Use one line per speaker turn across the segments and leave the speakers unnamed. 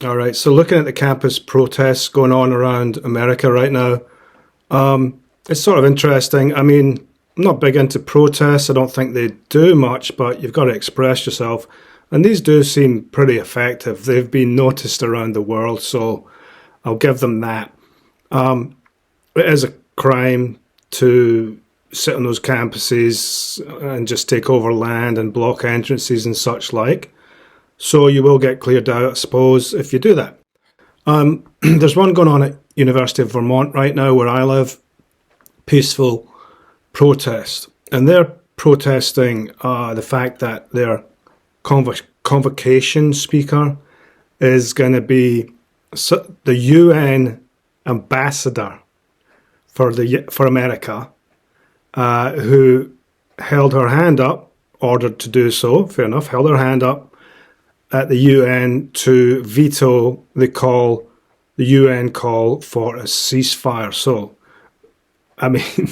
All right. So looking at the campus protests going on around America right now, it's sort of interesting. I mean, I'm not big into protests. I don't think they do much, but you've got to express yourself. And these do seem pretty effective. They've been noticed around the world, so I'll give them that. It is a crime to sit on those campuses and just take over land and block entrances and such like. So you will get cleared out, I suppose, if you do that. There's one going on at University of Vermont right now where I live, peaceful protest. And they're protesting the fact that their convocation speaker is going to be the UN ambassador for America, who held her hand up, ordered to do so, fair enough, held her hand up at the UN to veto the UN call for a ceasefire. So, I mean,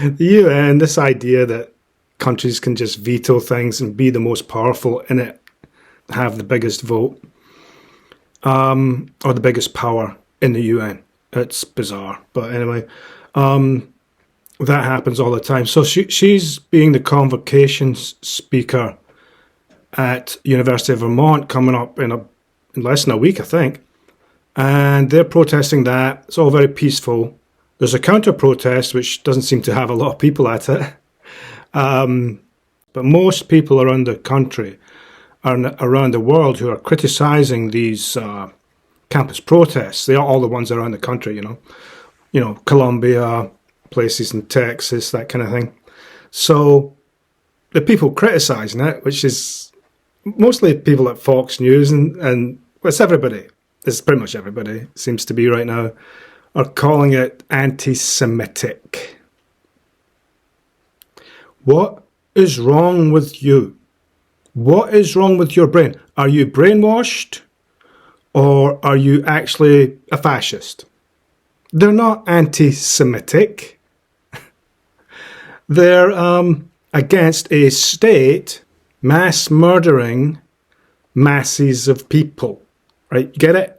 the UN, this idea that countries can just veto things and be the most powerful in it, have the biggest vote, or the biggest power in the UN. It's bizarre. But anyway, that happens all the time. So she's being the convocation speaker at University of Vermont coming up in less than a week, I think. And they're protesting that. It's all very peaceful. There's a counter-protest, which doesn't seem to have a lot of people at it. But most people around the country, around the world, who are criticising these campus protests, they are all the ones around the country, Colombia, places in Texas, that kind of thing. So the people criticising it, which is mostly people at Fox News, and it's everybody, it's pretty much everybody, seems to be right now, are calling it anti-Semitic. What is wrong with you? What is wrong with your brain? Are you brainwashed, or are you actually a fascist? They're not anti-Semitic. They're against a state mass murdering masses of people. Right? You get it?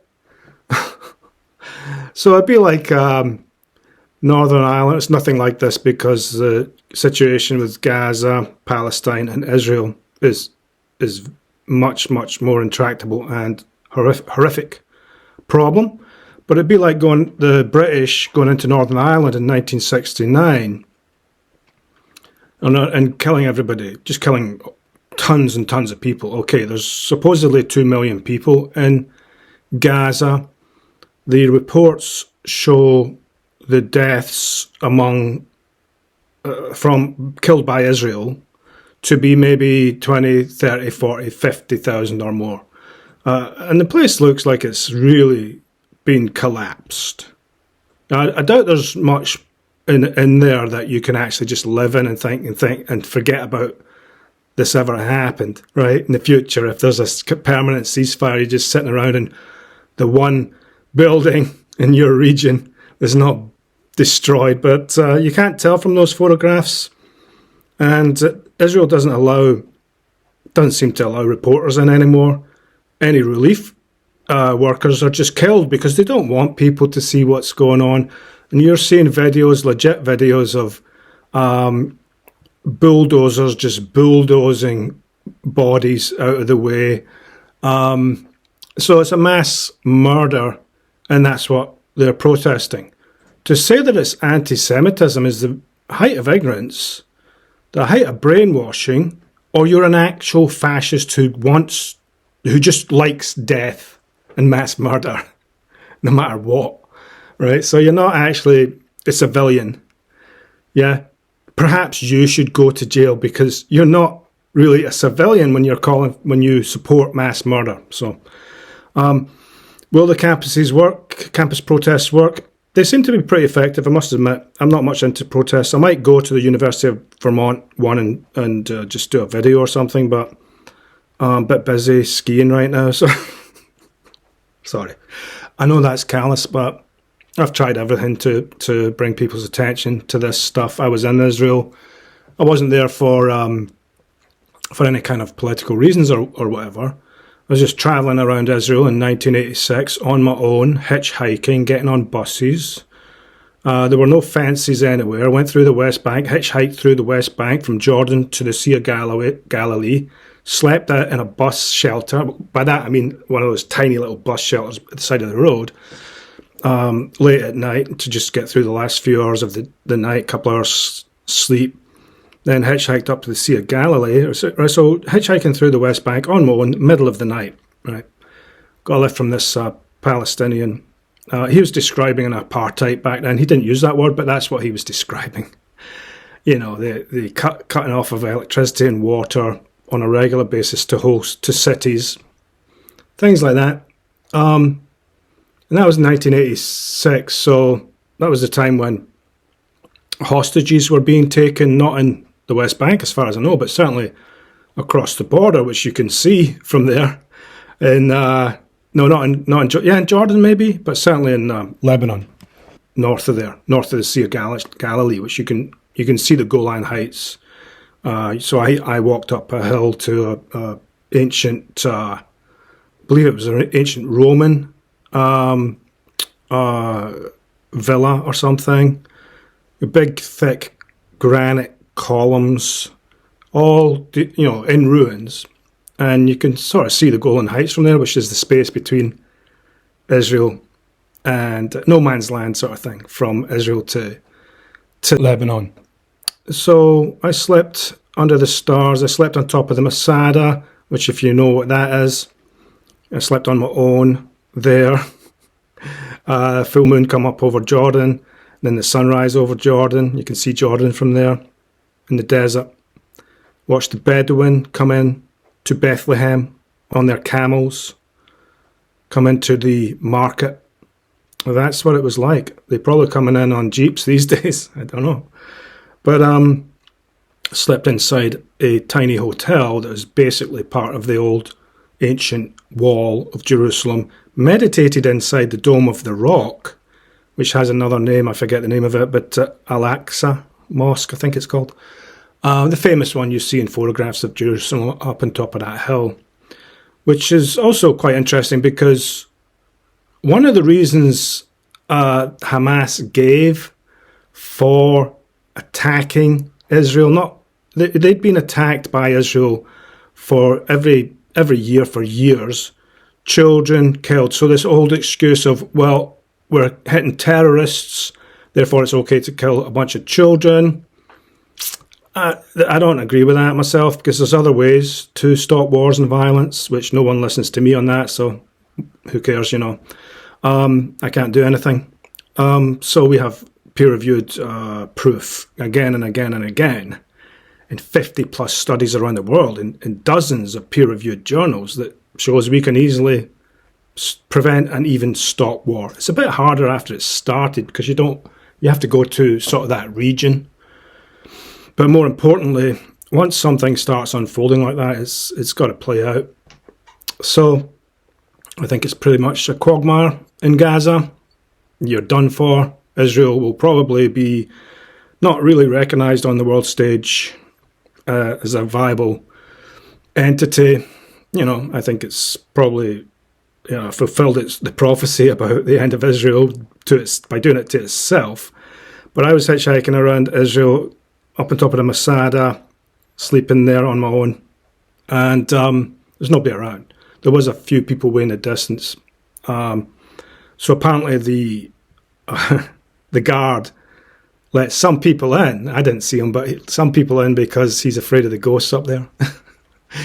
So it'd be like Northern Ireland. It's nothing like this because the situation with Gaza, Palestine, and Israel is much, much more intractable and horrific problem. But it'd be like the British going into Northern Ireland in 1969 and killing everybody, just killing tons and tons of people. Okay, there's supposedly 2 million people in Gaza. The reports show the deaths killed by Israel to be maybe 20, 30, 40, 50,000 or more. And the place looks like it's really been collapsed. Now, I doubt there's much in there that you can actually just live in and think and forget about this ever happened, right? In the future, if there's a permanent ceasefire, you're just sitting around and the one building in your region is not destroyed. But you can't tell from those photographs. And Israel doesn't seem to allow reporters in anymore. Any relief workers are just killed because they don't want people to see what's going on. And you're seeing legit videos of bulldozers just bulldozing bodies out of the way. So it's a mass murder, and that's what they're protesting. To say that it's anti-Semitism is the height of ignorance, the height of brainwashing, or you're an actual fascist who just likes death and mass murder, no matter what, right? So you're not actually a civilian. Yeah, perhaps you should go to jail because you're not really a civilian when you support mass murder. So, will the campus protests work? They seem to be pretty effective, I must admit. I'm not much into protests. I might go to the University of Vermont one and just do a video or something, but I'm a bit busy skiing right now, so sorry. I know that's callous, but I've tried everything to bring people's attention to this stuff. I was in Israel. I wasn't there for any kind of political reasons or whatever, I was just travelling around Israel in 1986 on my own, hitchhiking, getting on buses. There were no fences anywhere. I went through the West Bank, hitchhiked through the West Bank from Jordan to the Sea of Galilee, slept out in a bus shelter. By that I mean one of those tiny little bus shelters at the side of the road, late at night to just get through the last few hours of the night, couple hours sleep. Then hitchhiked up to the Sea of Galilee. So hitchhiking through the West Bank on my own, middle of the night. Right, got a lift from this Palestinian. He was describing an apartheid back then. He didn't use that word, but that's what he was describing. You know, the cutting off of electricity and water on a regular basis to cities, things like that. And that was 1986, so that was the time when hostages were being taken, not in the West Bank, as far as I know, but certainly across the border, which you can see from there. In in Jordan maybe, but certainly in Lebanon, north of the Sea of Galilee, which you can see the Golan Heights. So I walked up a hill to a ancient, I believe it was an ancient Roman villa or something. Big, thick granite columns, all in ruins, and you can sort of see the Golan Heights from there, which is the space between Israel and no man's land sort of thing, from Israel to Lebanon. So I slept under the stars. I slept on top of the Masada, which, if you know what that is, I slept on my own there. Full moon come up over Jordan, then the sunrise over Jordan. You can see Jordan from there in the desert. Watched the Bedouin come in to Bethlehem on their camels, come into the market. Well, that's what it was like. They're probably coming in on jeeps these days. I don't know. But slept inside a tiny hotel that was basically part of the old ancient wall of Jerusalem. Meditated inside the Dome of the Rock, which has another name. I forget the name of it, but Al-Aqsa Mosque, I think it's called. The famous one you see in photographs of Jerusalem up on top of that hill, which is also quite interesting because one of the reasons Hamas gave for attacking Israel, they'd been attacked by Israel for every year for years, children killed. So this old excuse of, well, we're hitting terrorists, therefore it's okay to kill a bunch of children. I don't agree with that myself, because there's other ways to stop wars and violence, which no one listens to me on that, so who cares, I can't do anything. So we have peer-reviewed proof again and again and again in 50-plus studies around the world, in dozens of peer-reviewed journals, that shows we can easily prevent and even stop war. It's a bit harder after it's started, because you have to go to sort of that region. But more importantly, once something starts unfolding like that, it's got to play out. So I think it's pretty much a quagmire in Gaza. You're done for. Israel will probably be not really recognised on the world stage as a viable entity. I think it's probably fulfilled the prophecy about the end of Israel by doing it to itself. But I was hitchhiking around Israel, up on top of the Masada, sleeping there on my own, and there's nobody around. There was a few people way in the distance. So apparently the guard let some people in. I didn't see him, but some people in, because he's afraid of the ghosts up there.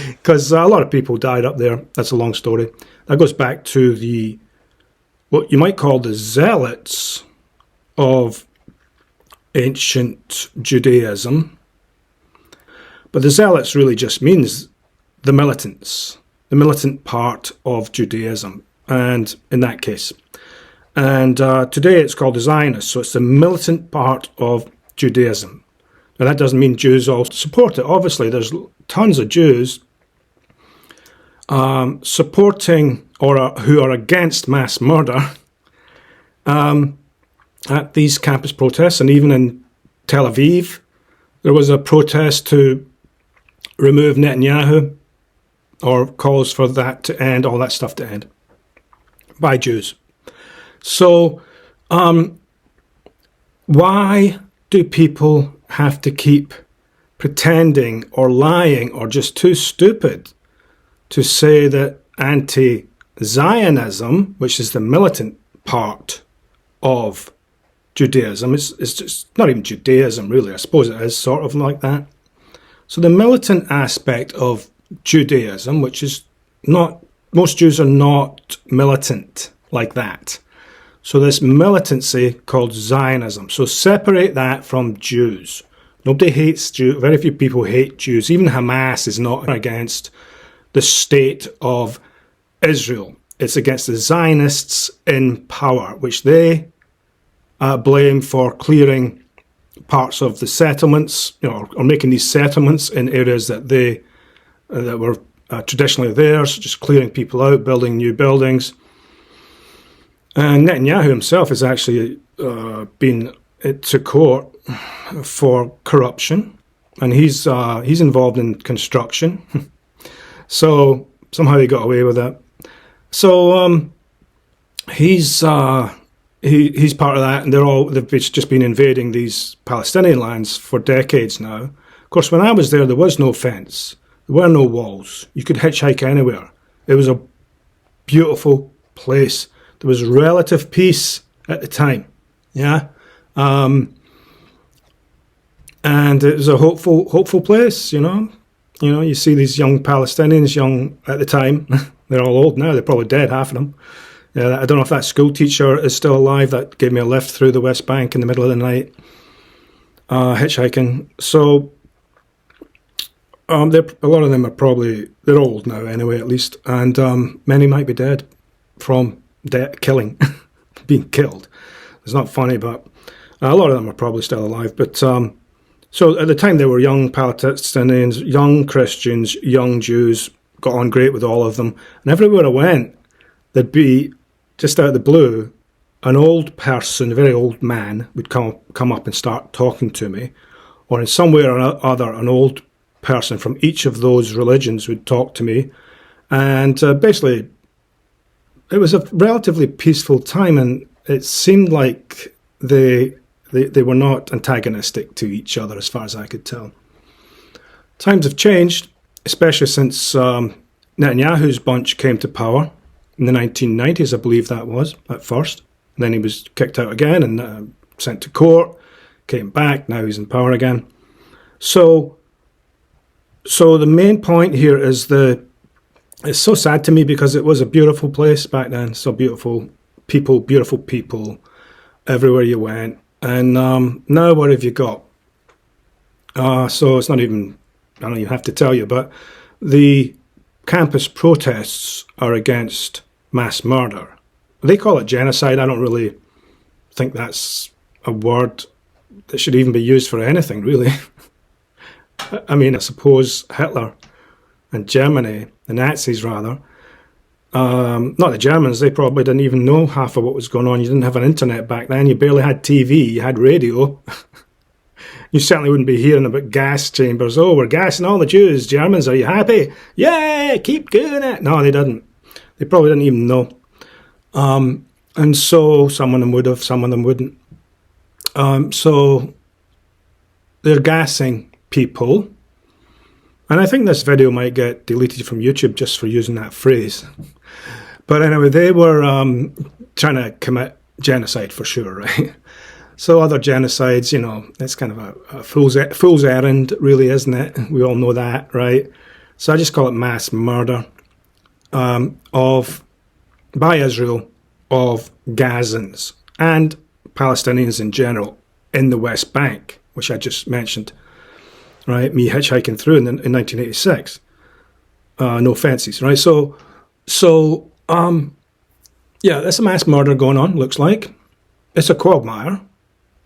Because a lot of people died up there. That's a long story. That goes back to what you might call the zealots of ancient Judaism. But the zealots really just means the militant part of Judaism, and in that case. And today it's called the Zionists, so it's the militant part of Judaism. Now that doesn't mean Jews all support it. Obviously there's tons of Jews supporting or who are against mass murder at these campus protests. And even in Tel Aviv, there was a protest to remove Netanyahu or calls for that to end, all that stuff to end by Jews. So why do people have to keep pretending or lying or just too stupid to say that anti-Zionism, which is the militant part of Judaism, it's just not even Judaism really, I suppose it is sort of like that. So the militant aspect of Judaism, which is not, most Jews are not militant like that. So this militancy called Zionism. So separate that from Jews. Nobody hates Jews. Very few people hate Jews. Even Hamas is not against the state of Israel. It's against the Zionists in power, which they blame for clearing parts of the settlements, or making these settlements in areas that that were traditionally theirs, just clearing people out, building new buildings. And Netanyahu himself has actually been to court for corruption, and he's involved in construction. So somehow he got away with it. So he's part of that, and they've just been invading these Palestinian lands for decades now. Of course, when I was there was no fence, there were no walls. You could hitchhike anywhere. It was a beautiful place. There was relative peace at the time, yeah, and it was a hopeful place, You see these young Palestinians, young at the time. They're all old now. They're probably dead, half of them. Yeah, I don't know if that school teacher is still alive that gave me a lift through the West Bank in the middle of the night, hitchhiking. So a lot of them they're old now anyway, at least, and many might be dead from killing, being killed. It's not funny, but a lot of them are probably still alive. But so at the time they were young Palestinians, young Christians, young Jews, got on great with all of them. And everywhere I went, there'd be, just out of the blue, an old person, a very old man, would come up and start talking to me. Or in some way or other, an old person from each of those religions would talk to me. And basically, it was a relatively peaceful time, and it seemed like they were not antagonistic to each other as far as I could tell. Times have changed, especially since Netanyahu's bunch came to power in the 1990s, I believe that was, at first. And then he was kicked out again and sent to court, came back, now he's in power again. So the main point here is it's so sad to me because it was a beautiful place back then, so beautiful people everywhere you went. And now what have you got? So it's not even, I don't even have to tell you, but the campus protests are against mass murder. They call it genocide. I don't really think that's a word that should even be used for anything, really. I mean, I suppose Hitler and Germany, the Nazis rather, not the Germans, they probably didn't even know half of what was going on. You didn't have an internet back then. You barely had TV. You had radio. You certainly wouldn't be hearing about gas chambers. Oh, we're gassing all the Jews. Germans, are you happy? Yeah, keep doing it. No, they didn't. They probably didn't even know. And so some of them would have, some of them wouldn't. So they're gassing people. And I think this video might get deleted from YouTube just for using that phrase. But anyway, they were trying to commit genocide for sure, right? So other genocides, it's kind of a fool's errand, really, isn't it? We all know that, right? So I just call it mass murder by Israel of Gazans and Palestinians in general in the West Bank, which I just mentioned, right? Me hitchhiking through in 1986. No fences, right? So yeah, there's a mass murder going on, looks like. It's a quagmire.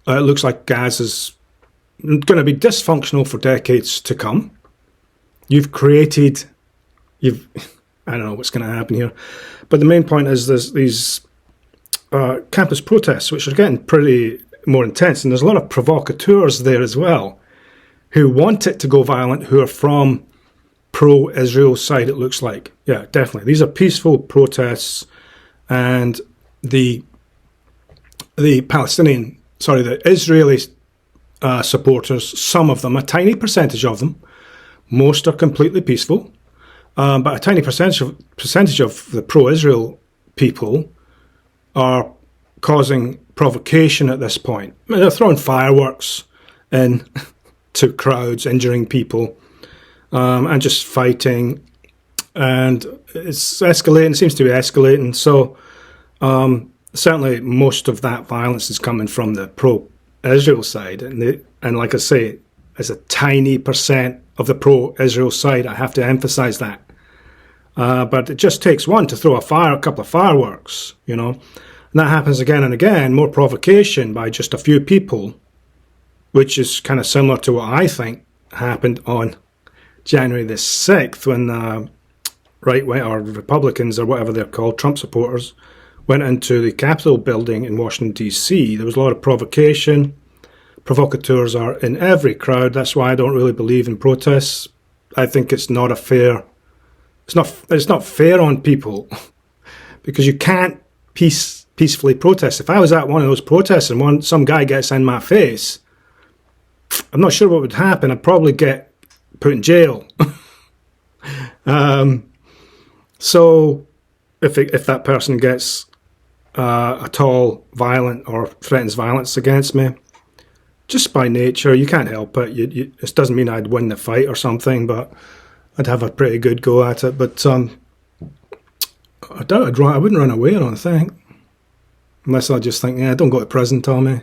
It looks like Gaza's going to be dysfunctional for decades to come. I don't know what's going to happen here. But the main point is there's these campus protests, which are getting pretty more intense. And there's a lot of provocateurs there as well, who want it to go violent, who are from pro-Israel side, it looks like. Yeah, definitely. These are peaceful protests, and the Israeli supporters, some of them, a tiny percentage of them, most are completely peaceful, but a tiny percentage of the pro-Israel people are causing provocation at this point. I mean, they're throwing fireworks in to crowds, injuring people, and just fighting. And it's escalating, it seems to be escalating. So certainly most of that violence is coming from the pro-Israel side. And like I say, it's a tiny percent of the pro-Israel side. I have to emphasize that. But it just takes one to throw a couple of fireworks, you know. And that happens again and again, more provocation by just a few people, which is kind of similar to what I think happened on January the 6th when right-wing or Republicans or whatever they're called, Trump supporters, went into the Capitol building in Washington, D.C. There was a lot of provocation. Provocateurs are in every crowd. That's why I don't really believe in protests. I think it's not a fair... It's not fair on people because you can't peacefully protest. If I was at one of those protests and some guy gets in my face, I'm not sure what would happen. I'd probably get put in jail. So if that person gets at all violent or threatens violence against me, just by nature, you can't help it. It doesn't mean I'd win the fight or something, but I'd have a pretty good go at it. But I wouldn't run away, I don't think. Unless I just think, don't go to prison, Tommy.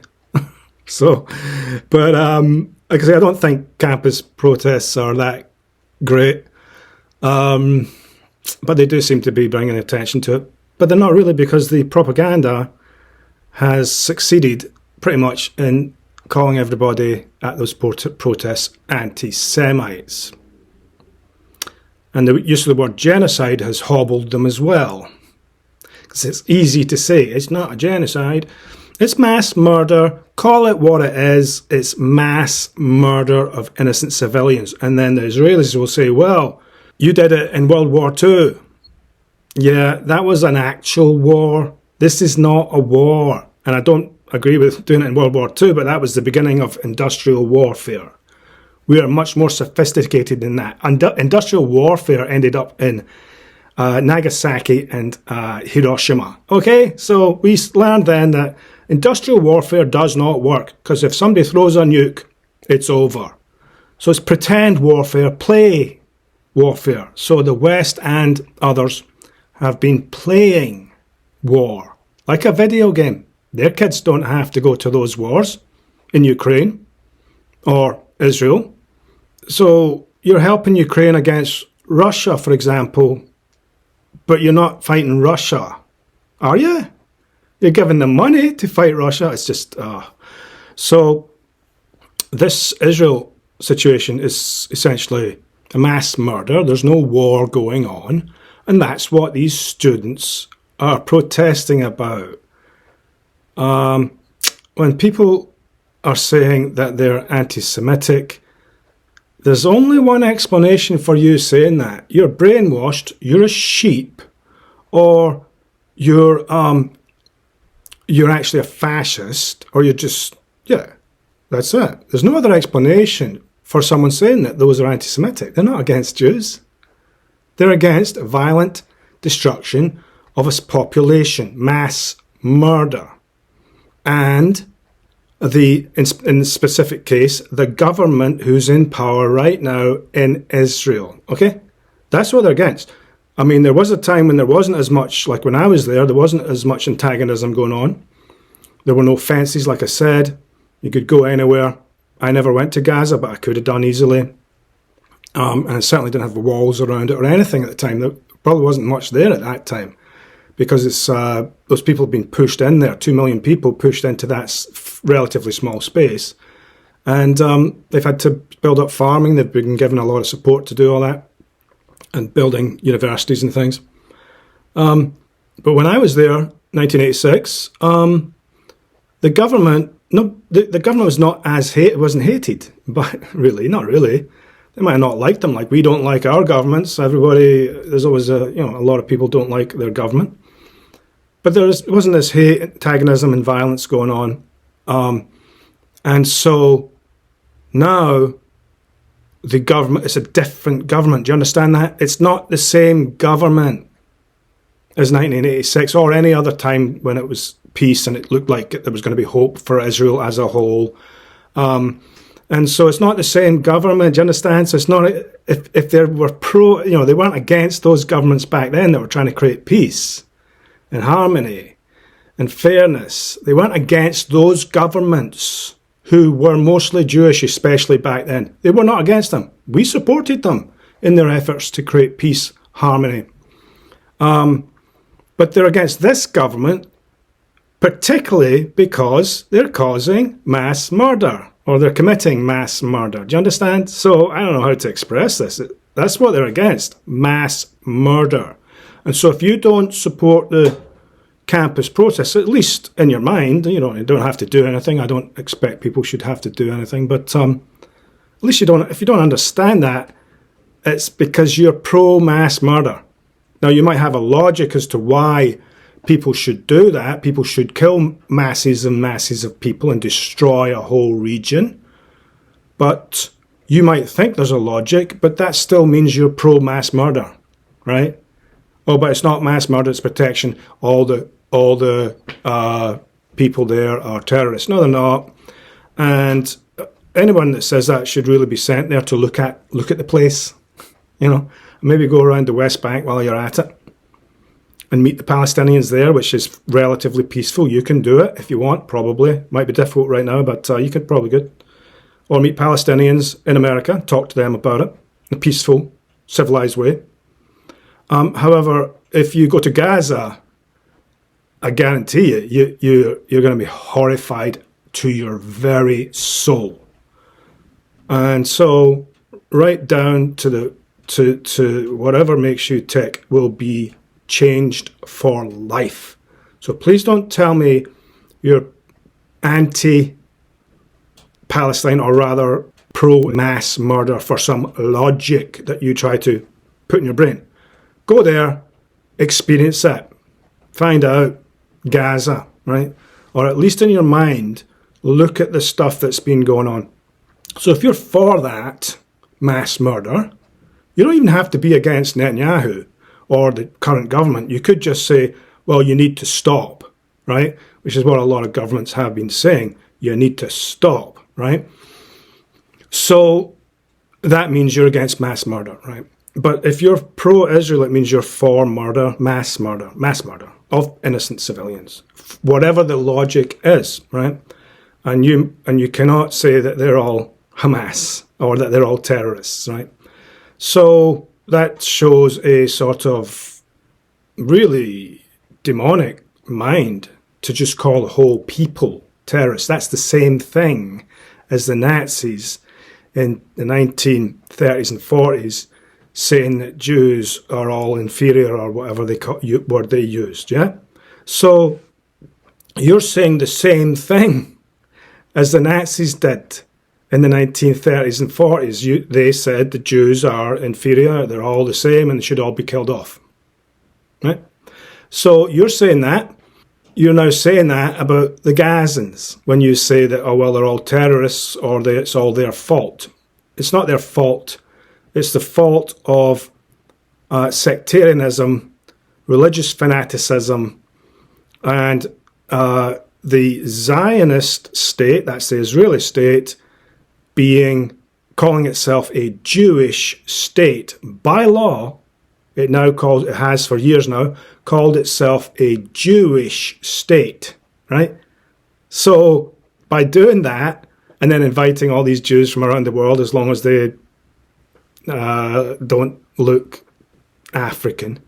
So, but like I say, I don't think campus protests are that great. But they do seem to be bringing attention to it. But they're not really, because the propaganda has succeeded pretty much in calling everybody at those protests anti-Semites. And the use of the word genocide has hobbled them as well. Because it's easy to say, it's not a genocide. It's mass murder. Call it what it is. It's mass murder of innocent civilians. And then the Israelis will say, well, you did it in World War II. Yeah, that was an actual war. This is not a war. And I don't agree with doing it in World War II, but that was the beginning of industrial warfare. We are much more sophisticated than that. Industrial warfare ended up in Nagasaki and Hiroshima. Okay, so we learned then that industrial warfare does not work, because if somebody throws a nuke, it's over. So it's pretend warfare, play warfare. So the West and others have been playing war, like a video game. Their kids don't have to go to those wars in Ukraine or Israel. So you're helping Ukraine against Russia, for example, but you're not fighting Russia, are you? You're giving them money to fight Russia. It's just... So this Israel situation is essentially a mass murder. There's no war going on. And that's what these students are protesting about. When people are saying that they're anti-Semitic, there's only one explanation for you saying that. You're brainwashed, you're a sheep, or you're actually a fascist, or you're just, yeah, that's it. There's no other explanation for someone saying that those are anti-Semitic. They're not against Jews. They're against violent destruction of a population, mass murder. And in the specific case, the government who's in power right now in Israel. Okay? That's what they're against. I mean, there was a time when there wasn't as much, like when I was there wasn't as much antagonism going on. There were no fences, like I said. You could go anywhere. I never went to Gaza, but I could have done easily. And I certainly didn't have walls around it or anything at the time. There probably wasn't much there at that time, because it's those people have been pushed in there, 2 million people pushed into that relatively small space. And they've had to build up farming. They've been given a lot of support to do all that, and building universities and things. But when I was there, 1986, the government, the government was not wasn't hated, but really, not really. They might not like them, like we don't like our governments. There's always a lot of people don't like their government. But there wasn't this hate, antagonism, and violence going on. And so now the government, it's a different government. Do you understand that? It's not the same government as 1986 or any other time when it was peace and it looked like there was going to be hope for Israel as a whole. And so it's not the same government, do you understand? So it's not, if they were they weren't against those governments back then that were trying to create peace and harmony and fairness. They weren't against those governments who were mostly Jewish, especially back then. They were not against them. We supported them in their efforts to create peace, harmony. But they're against this government, particularly because they're causing mass murder, or they're committing mass murder. Do you understand? So I don't know how to express this. That's what they're against, mass murder. And so if you don't support the campus protests, at least in your mind, you don't have to do anything. I don't expect people should have to do anything, but at least if you don't understand that, it's because you're pro-mass murder. Now, you might have a logic as to why people should do that. People should kill masses and masses of people and destroy a whole region. But you might think there's a logic, but that still means you're pro-mass murder, right? Oh, but it's not mass murder, it's protection. All the people there are terrorists. No, they're not. And anyone that says that should really be sent there to look at the place, maybe go around the West Bank while you're at it and meet the Palestinians there, which is relatively peaceful. You can do it if you want, probably. Might be difficult right now, but you could probably do it. Or meet Palestinians in America, talk to them about it in a peaceful, civilized way. However, if you go to Gaza, I guarantee you're going to be horrified to your very soul. And so right down to whatever makes you tick will be changed for life. So please don't tell me you're anti-Palestine, or rather pro-mass murder for some logic that you try to put in your brain. Go there, experience it, find out Gaza, right? Or at least in your mind, look at the stuff that's been going on. So if you're for that mass murder, you don't even have to be against Netanyahu or the current government. You could just say, well, you need to stop, right? Which is what a lot of governments have been saying. You need to stop, right? So that means you're against mass murder, right? But if you're pro-Israel, it means you're for mass murder of innocent civilians, whatever the logic is, right? And you cannot say that they're all Hamas or that they're all terrorists, right? So that shows a sort of really demonic mind to just call the whole people terrorists. That's the same thing as the Nazis in the 1930s and 40s saying that Jews are all inferior or whatever word they used, yeah? So you're saying the same thing as the Nazis did in the 1930s and 40s. They said the Jews are inferior, they're all the same, and they should all be killed off, right? So you're saying that. You're now saying that about the Gazans when you say that, oh, well, they're all terrorists or it's all their fault. It's not their fault. It's the fault of sectarianism, religious fanaticism, and the Zionist state, that's the Israeli state, calling itself a Jewish state. By law, it has for years now called itself a Jewish state, right? So by doing that and then inviting all these Jews from around the world, as long as they don't look African,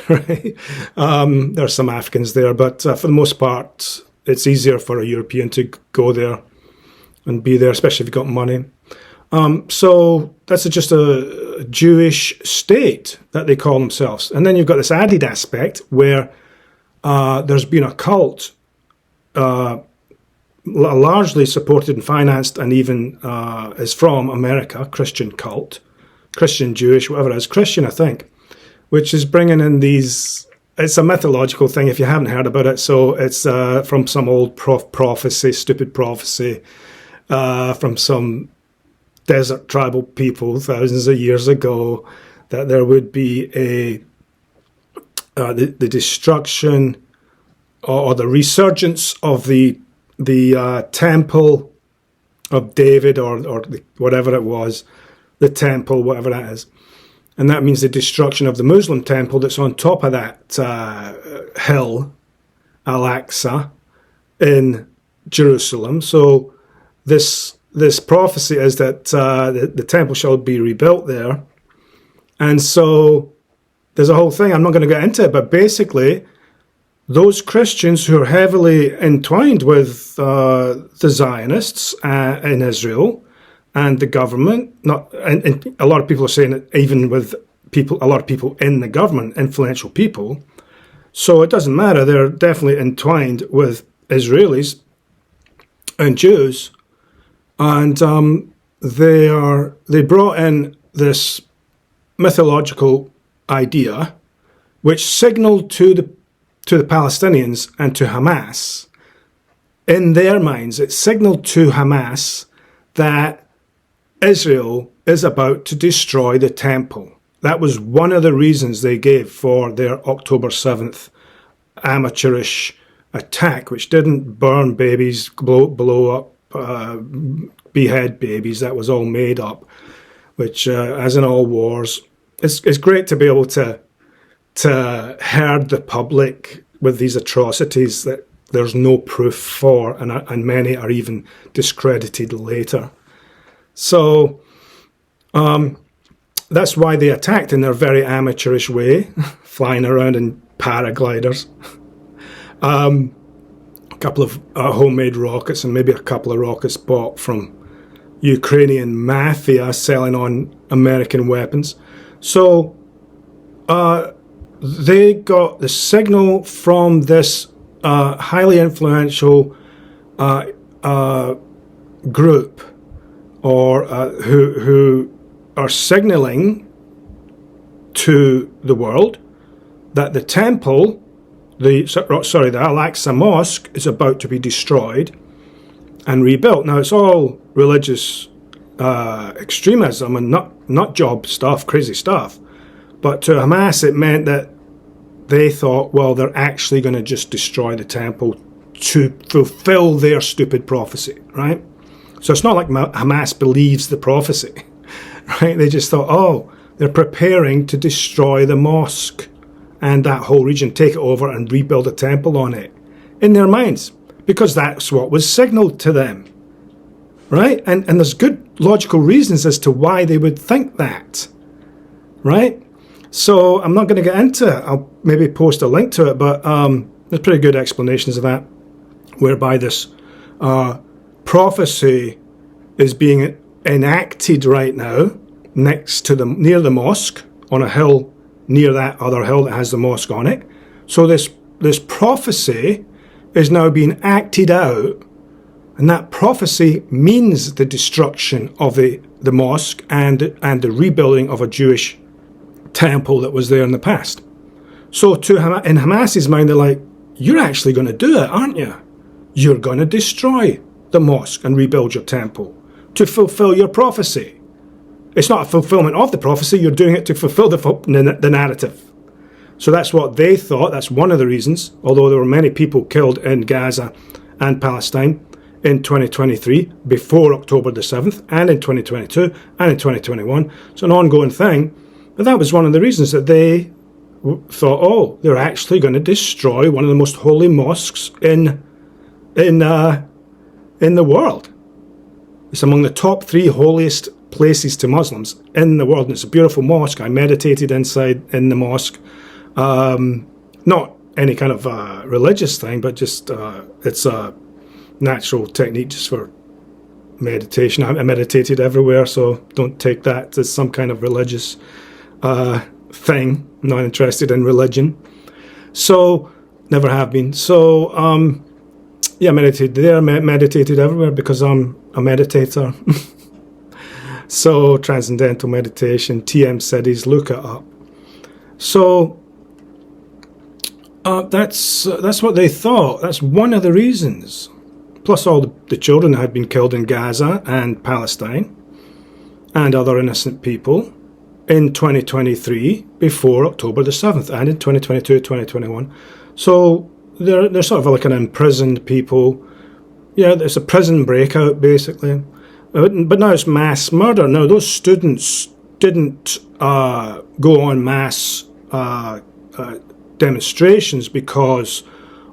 right? There are some Africans there, but for the most part, it's easier for a European to go there and be there, especially if you've got money. So that's just a Jewish state that they call themselves. And then you've got this added aspect where there's been a cult largely supported and financed, and even is from America, Christian cult, Christian, Jewish, whatever it is, Christian, I think, which is bringing in these. It's a mythological thing if you haven't heard about it. So it's from some old prophecy, stupid prophecy, from some desert tribal people thousands of years ago, that there would be the destruction or the resurgence of the temple of David, or whatever it was, the temple, whatever that is. And that means the destruction of the Muslim temple that's on top of that hill, Al-Aqsa, in Jerusalem. So this prophecy is that the temple shall be rebuilt there. And so there's a whole thing. I'm not going to get into it, but basically those Christians who are heavily entwined with the Zionists in Israel and the government, and a lot of people are saying it even with a lot of people in the government, influential people. So it doesn't matter. They're definitely entwined with Israelis and Jews, and they brought in this mythological idea, which signaled to the Palestinians and to Hamas, in their minds, it signaled to Hamas that Israel is about to destroy the temple. That was one of the reasons they gave for their October 7th amateurish attack, which didn't burn babies, blow up, behead babies. That was all made up, which, as in all wars, it's great to be able to herd the public with these atrocities that there's no proof for, and many are even discredited later. So that's why they attacked in their very amateurish way, flying around in paragliders, a couple of homemade rockets, and maybe a couple of rockets bought from Ukrainian mafia selling on American weapons. So they got the signal from this highly influential group, or who are signaling to the world that the temple, the Al-Aqsa Mosque, is about to be destroyed and rebuilt. Now, it's all religious extremism and not job stuff, crazy stuff. But to Hamas, it meant that they thought, well, they're actually going to just destroy the temple to fulfill their stupid prophecy, right? So it's not like Hamas believes the prophecy, right? They just thought, oh, they're preparing to destroy the mosque and that whole region, take it over and rebuild a temple on it, in their minds, because that's what was signaled to them, right? And there's good logical reasons as to why they would think that, right? So I'm not going to get into it. I'll maybe post a link to it, but there's pretty good explanations of that, whereby this prophecy is being enacted right now near the mosque, on a hill near that other hill that has the mosque on it. So this prophecy is now being acted out, and that prophecy means the destruction of the mosque and the rebuilding of a Jewish temple that was there in the past. So in Hamas's mind, they're like, you're actually going to do it, aren't you? You're going to destroy the mosque and rebuild your temple to fulfill your prophecy. It's not a fulfillment of the prophecy, you're doing it to fulfill the narrative. So that's what they thought. That's one of the reasons, although there were many people killed in Gaza and Palestine in 2023, before October the 7th, and in 2022, and in 2021. It's an ongoing thing. But that was one of the reasons that they thought, oh, they're actually going to destroy one of the most holy mosques in the world. It's among the top 3 holiest places to Muslims in the world, and it's a beautiful mosque. I meditated inside in the mosque. Not any kind of religious thing, but just it's a natural technique just for meditation. I meditated everywhere, so don't take that as some kind of religious thing. I'm not interested in religion, so never have been. So Yeah, meditated there, meditated everywhere because I'm a meditator. So, transcendental meditation, TM cities, look it up. So, that's what they thought. That's one of the reasons. Plus all the children that had been killed in Gaza and Palestine and other innocent people in 2023 before October the 7th and in 2022, 2021. So they're sort of like an imprisoned people. Yeah, there's a prison breakout basically. But now it's mass murder. Now those students didn't go on mass demonstrations because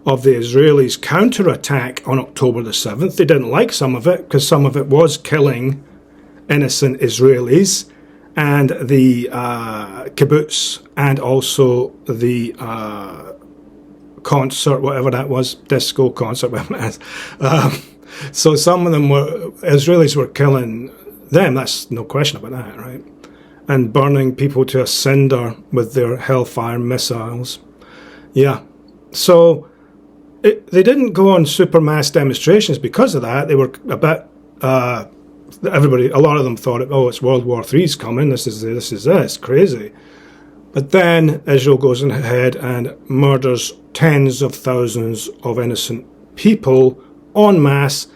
of the Israelis' counterattack on October the 7th. They didn't like some of it because some of it was killing innocent Israelis and the kibbutz and also the concert, whatever that was, disco concert, whatever it is. So some of them Israelis were killing them, that's no question about that, right? And burning people to a cinder with their hellfire missiles. Yeah. So they didn't go on super mass demonstrations because of that. They were a bit, a lot of them thought, oh, it's World War III's coming, this is it's crazy. But then Israel goes ahead and murders tens of thousands of innocent people en masse,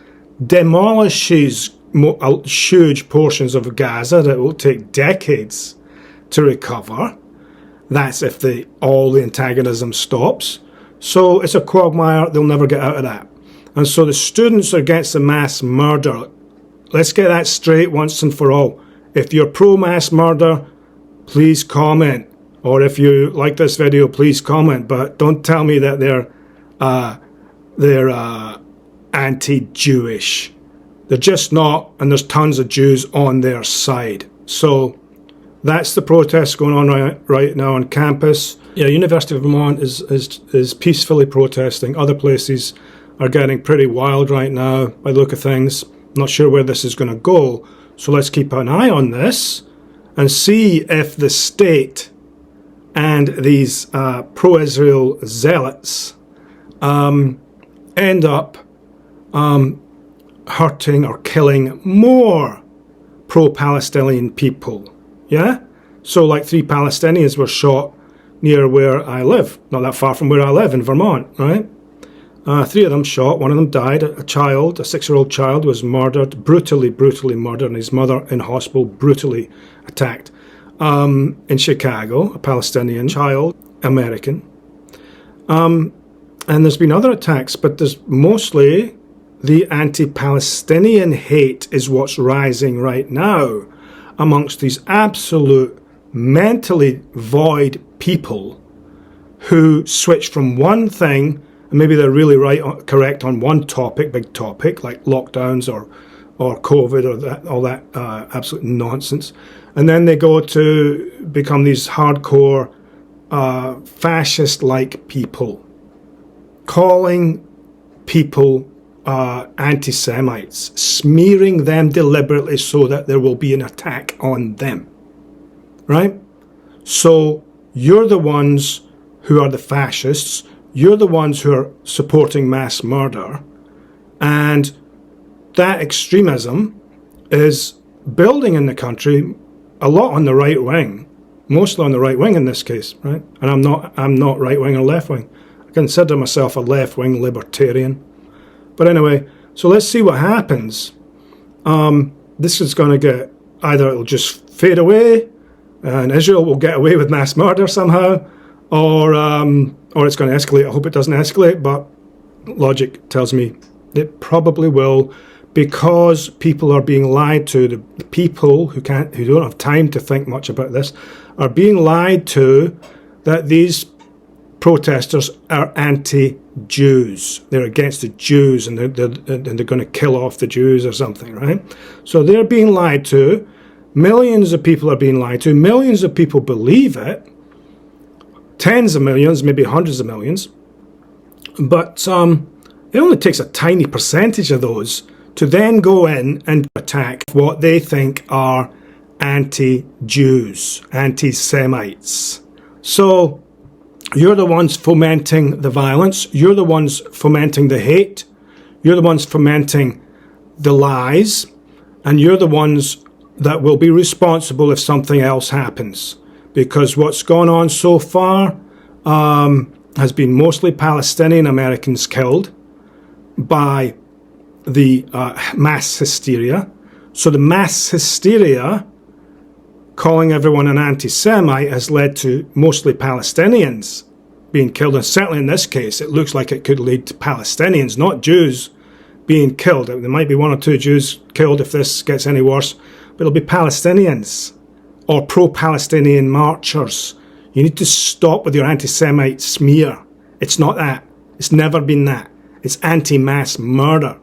demolishes huge portions of Gaza that will take decades to recover. That's if all the antagonism stops. So it's a quagmire, they'll never get out of that. And so the students are against the mass murder. Let's get that straight once and for all. If you're pro-mass murder, please comment. Or if you like this video, please comment. But don't tell me that they're anti-Jewish. They're just not, and there's tons of Jews on their side. So that's the protest going on right now on campus. Yeah, University of Vermont is peacefully protesting. Other places are getting pretty wild right now by the look of things. Not sure where this is going to go. So let's keep an eye on this and see if the state and these pro-Israel zealots end up hurting or killing more pro-Palestinian people. Yeah? So like 3 Palestinians were shot near where I live, not that far from where I live in Vermont, right? 3 of them shot, 1 of them died. A child, a 6-year-old child, was murdered, brutally murdered, and his mother in hospital, brutally attacked. In Chicago, a Palestinian child, American. And there's been other attacks, but there's mostly the anti-Palestinian hate is what's rising right now amongst these absolute mentally void people who switch from one thing, and maybe they're really correct on one topic, big topic, like lockdowns or COVID or all that absolute nonsense, and then they go to become these hardcore fascist-like people, calling people anti-Semites, smearing them deliberately so that there will be an attack on them, right? So you're the ones who are the fascists, you're the ones who are supporting mass murder, and that extremism is building in the country a lot on the right wing, mostly on the right wing in this case, right? And I'm not right wing or left wing. I consider myself a left wing libertarian. But anyway, so let's see what happens. This is going to get, either it'll just fade away and Israel will get away with mass murder somehow, or it's going to escalate. I hope it doesn't escalate, but logic tells me it probably will, because people are being lied to. The people who don't have time to think much about this are being lied to that these protesters are anti-Jews. They're against the Jews, and they're going to kill off the Jews or something, right? So they're being lied to. Millions of people are being lied to. Millions of people believe it. Tens of millions, maybe hundreds of millions. But it only takes a tiny percentage of those to then go in and attack what they think are anti-Jews, anti-Semites. So you're the ones fomenting the violence. You're the ones fomenting the hate. You're the ones fomenting the lies, and you're the ones that will be responsible if something else happens. Because what's gone on so far has been mostly Palestinian Americans killed by the mass hysteria. So the mass hysteria, calling everyone an anti-Semite, has led to mostly Palestinians being killed. And certainly in this case, it looks like it could lead to Palestinians, not Jews, being killed. There might be 1 or 2 Jews killed if this gets any worse, but it'll be Palestinians or pro-Palestinian marchers. You need to stop with your anti-Semite smear. It's not that. It's never been that. It's anti-mass murder.